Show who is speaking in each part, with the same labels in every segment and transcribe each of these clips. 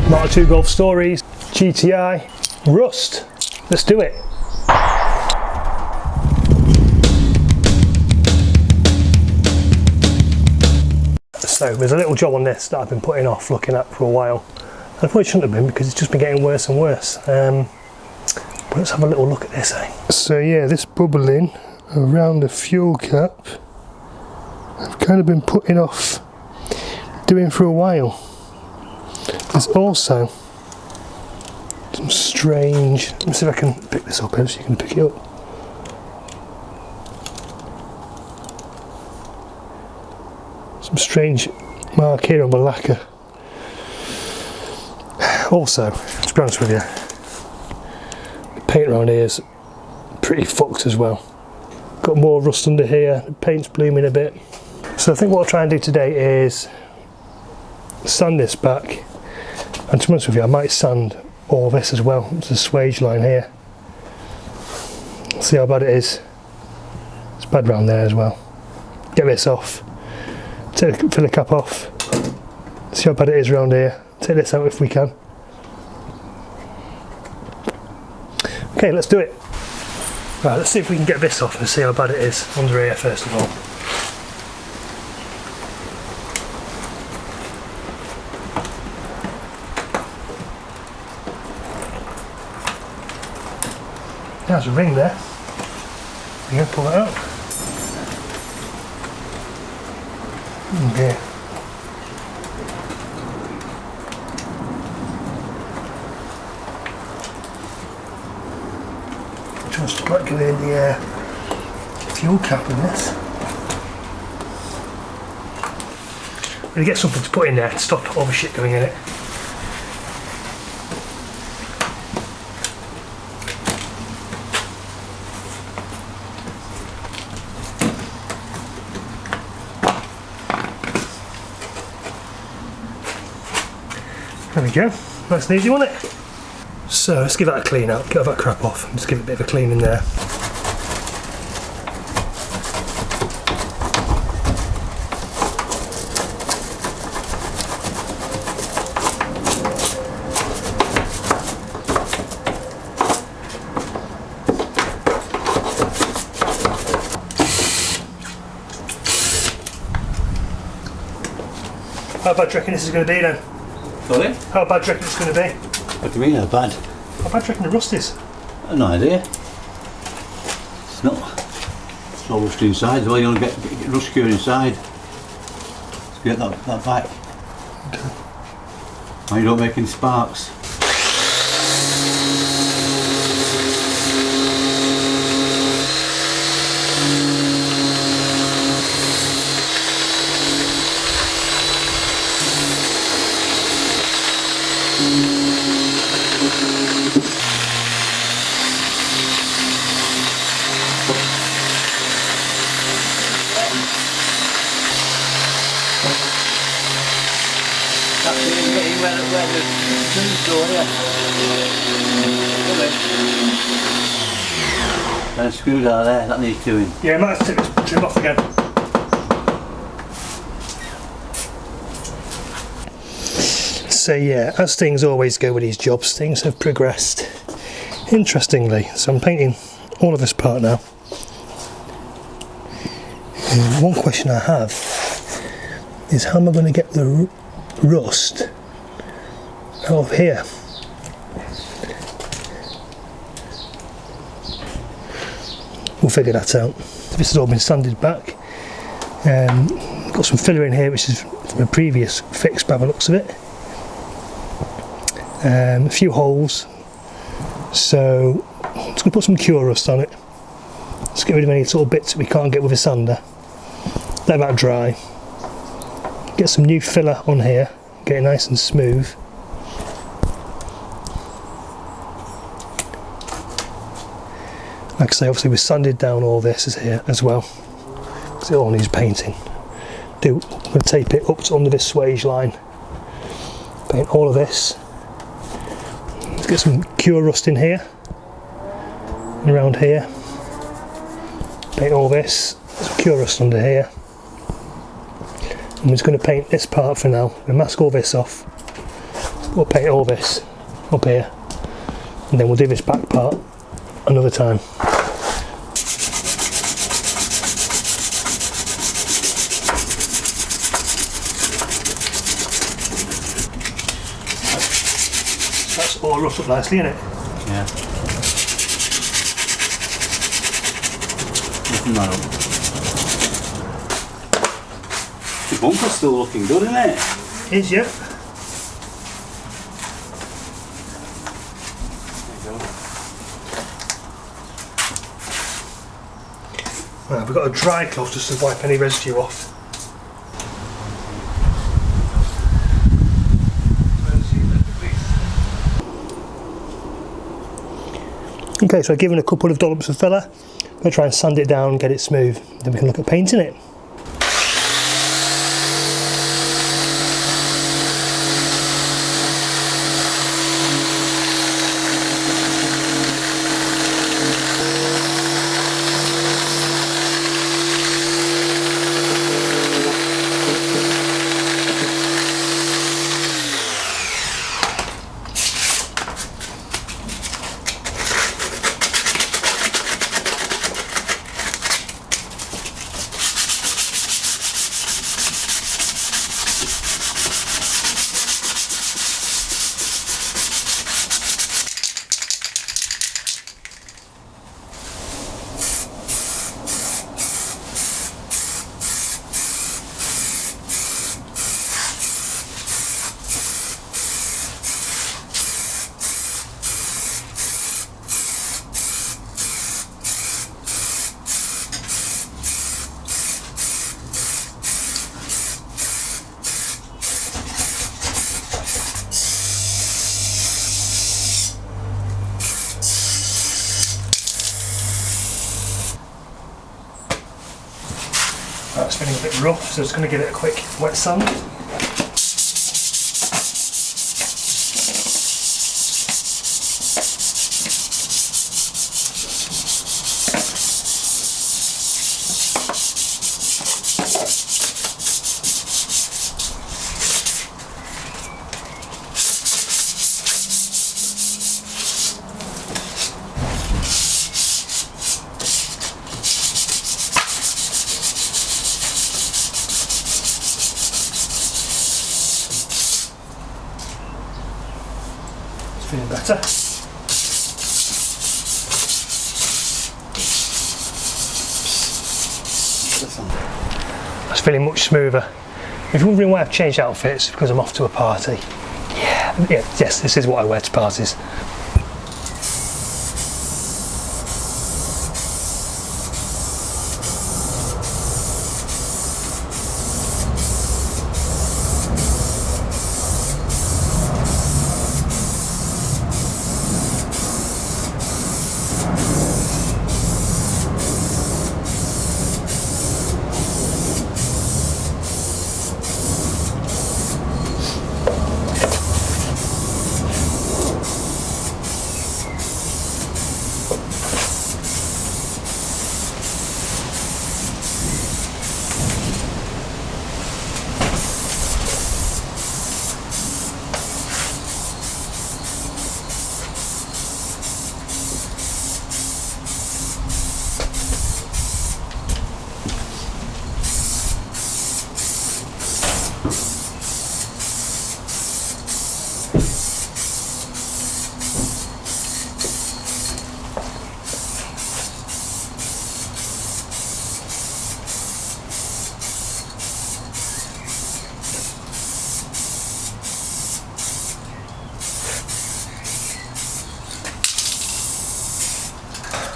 Speaker 1: MK2 Golf Stories, GTI, Rust. Let's do it. So there's a little job on this that I've been putting off looking at for a while. I probably shouldn't have been because it's just been getting worse and worse. But let's have a little look at this, eh? So yeah, this bubbling around the fuel cap I've kind of been putting off doing for a while. There's also some strange, let me see if I can pick this up here so you can pick it up. Some strange mark here on the lacquer. Also, to be honest with you, the paint around here is pretty fucked as well. Got more rust under here, the paint's blooming a bit. So I think what I'll try and do today is sand this back, and to be honest with you, I might sand all this as well. It's a swage line here. See how bad it is. It's bad around there as well. Get this off. Fill the cap off. See how bad it is around here. Take this out if we can. Okay, let's do it. Right, let's see if we can get this off and see how bad it is under here first of all. There's a ring there. You can pull it out. Okay. Just like in the fuel cap in this. I'm going to get something to put in there to stop all the shit going in it. There we go, nice and easy, wasn't it? So let's give that a clean out, get that crap off, and just give it a bit of a clean in there. How bad do you reckon this is going to be then?
Speaker 2: Sorry?
Speaker 1: How bad do you reckon it's going to be?
Speaker 2: What do you mean, how bad?
Speaker 1: How bad do you reckon the rust is?
Speaker 2: I've no idea. It's not. It's all rust inside, well, you only get rust cure inside. Let's get that back.
Speaker 1: Okay.
Speaker 2: And you don't make any sparks. And screws out there, that needs doing.
Speaker 1: Yeah, I might have to take this trim off again. So yeah, as things always go with these jobs, things have progressed interestingly. So I'm painting all of this part now. And one question I have is how am I going to get the rust out of here? We'll figure that out. This has all been sanded back. Got some filler in here which is from a previous fix by the looks of it. A few holes. So I'm just going to put some cure rust on it. Let's get rid of any sort of bits that we can't get with a sander. Let that dry. Get some new filler on here. Get it nice and smooth. Like I say, obviously we sanded down all this here as well, because it all needs painting. I'm going to tape it up to under this swage line. Paint all of this. Let's get some cure rust in here and around here. Paint all this. Some cure rust under here. I'm just going to paint this part for now. I'm going to mask all this off. We'll paint all this up here, and then we'll do this back part another time. That's all roughed up nicely, isn't it?
Speaker 2: Yeah. Nothing that up. The bumper's still looking good, isn't it?
Speaker 1: It is, yeah. Right, we've got a dry cloth just to wipe any residue off. Okay, so I've given a couple of dollops of filler. I'm going to try and sand it down and get it smooth. Then we can look at painting it. That's feeling a bit rough, so just going to give it a quick wet sand. Feeling better. That's feeling much smoother. If you're wondering why I've changed outfits, it's because I'm off to a party. Yes, this is what I wear to parties.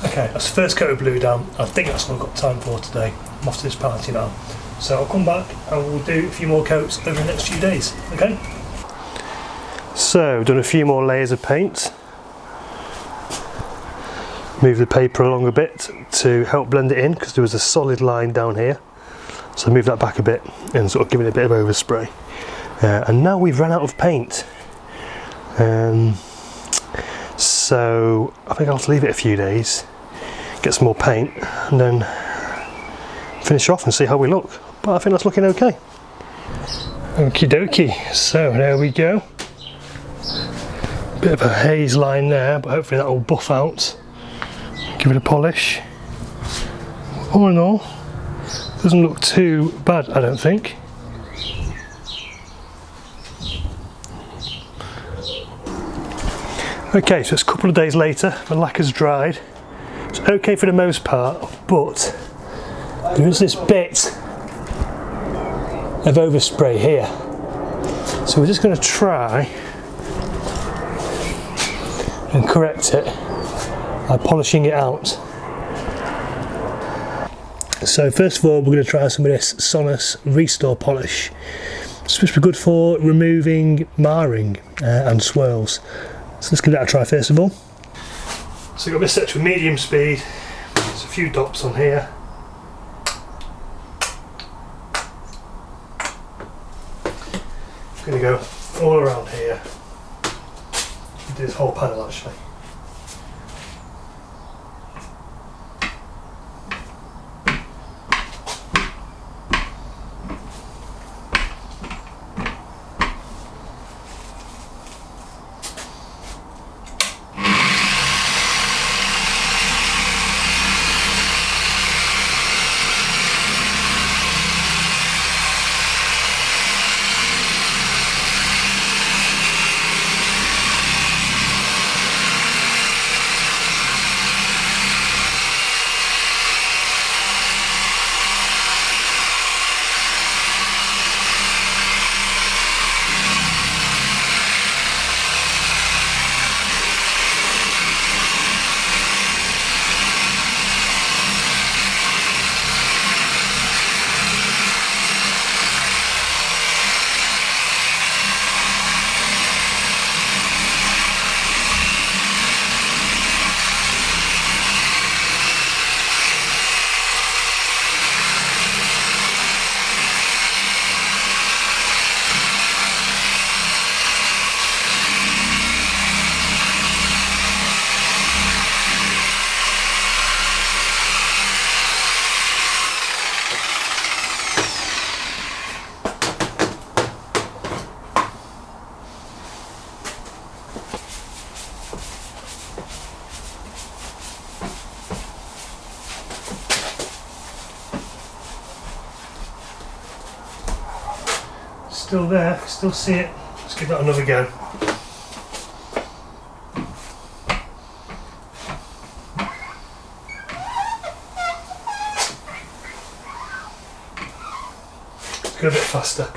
Speaker 1: Okay, that's the first coat of blue down. I think that's what I've got time for today. I'm off to this party now. So I'll come back and we'll do a few more coats over the next few days, okay? So, I've done a few more layers of paint. Move the paper along a bit to help blend it in because there was a solid line down here. So move that back a bit and sort of give it a bit of overspray. And now we've run out of paint. So I think I'll have to leave it a few days, get some more paint and then finish off and see how we look. But I think that's looking okay. Okie dokie, so there we go. Bit of a haze line there, but hopefully that will buff out. Give it a polish. All in all, doesn't look too bad, I don't think. Okay, so it's a couple of days later, the lacquer's dried. It's okay for the most part, but there is this bit of overspray here. So we're just going to try and correct it by polishing it out. So first of all, we're going to try some of this Sonus Restore polish. It's supposed to be good for removing marring and swirls. So let's give that a try first of all. So I've got this set to medium speed. There's a few dots on here. I'm going to go all around here. Do this whole panel actually. Still there, still see it. Let's give that another go. Let's go a bit faster.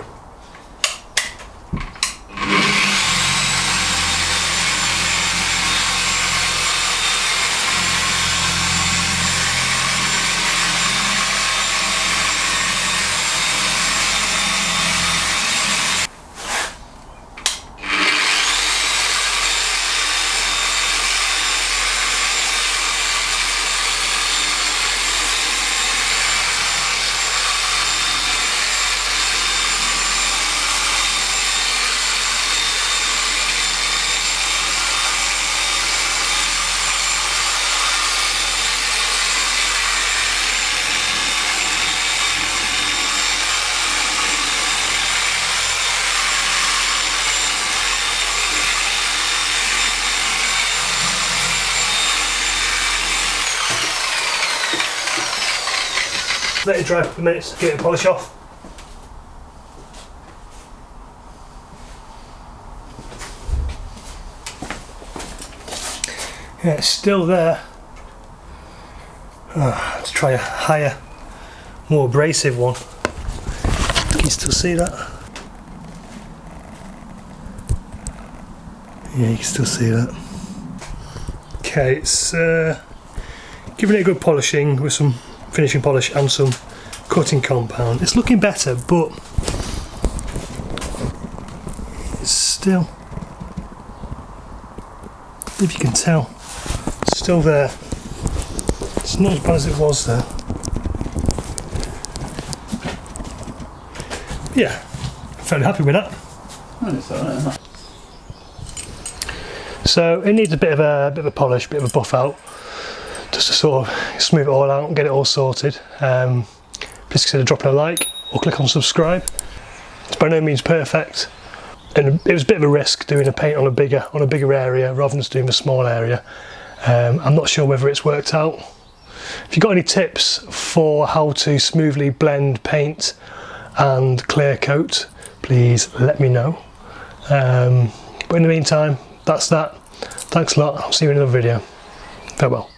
Speaker 1: Let it dry for a minute, get it polish off. Yeah, it's still there. Let's try a higher, more abrasive one. Can you still see that? Yeah, you can still see that. Okay, it's giving it a good polishing with some finishing polish and some cutting compound. It's looking better, but it's still, if you can tell, it's still there. It's not as bad as it was there. Yeah, I'm fairly happy with that.
Speaker 2: It's alright, isn't it?
Speaker 1: So it needs a bit of a polish, a bit of a buff out, just to sort of smooth it all out and get it all sorted. Please consider dropping a like or click on subscribe. It's by no means perfect, and it was a bit of a risk doing a paint on a bigger area rather than just doing a small area. I'm not sure whether it's worked out. If you've got any tips for how to smoothly blend paint and clear coat, please let me know. But in the meantime, that's that. Thanks a lot. I'll see you in another video. Farewell.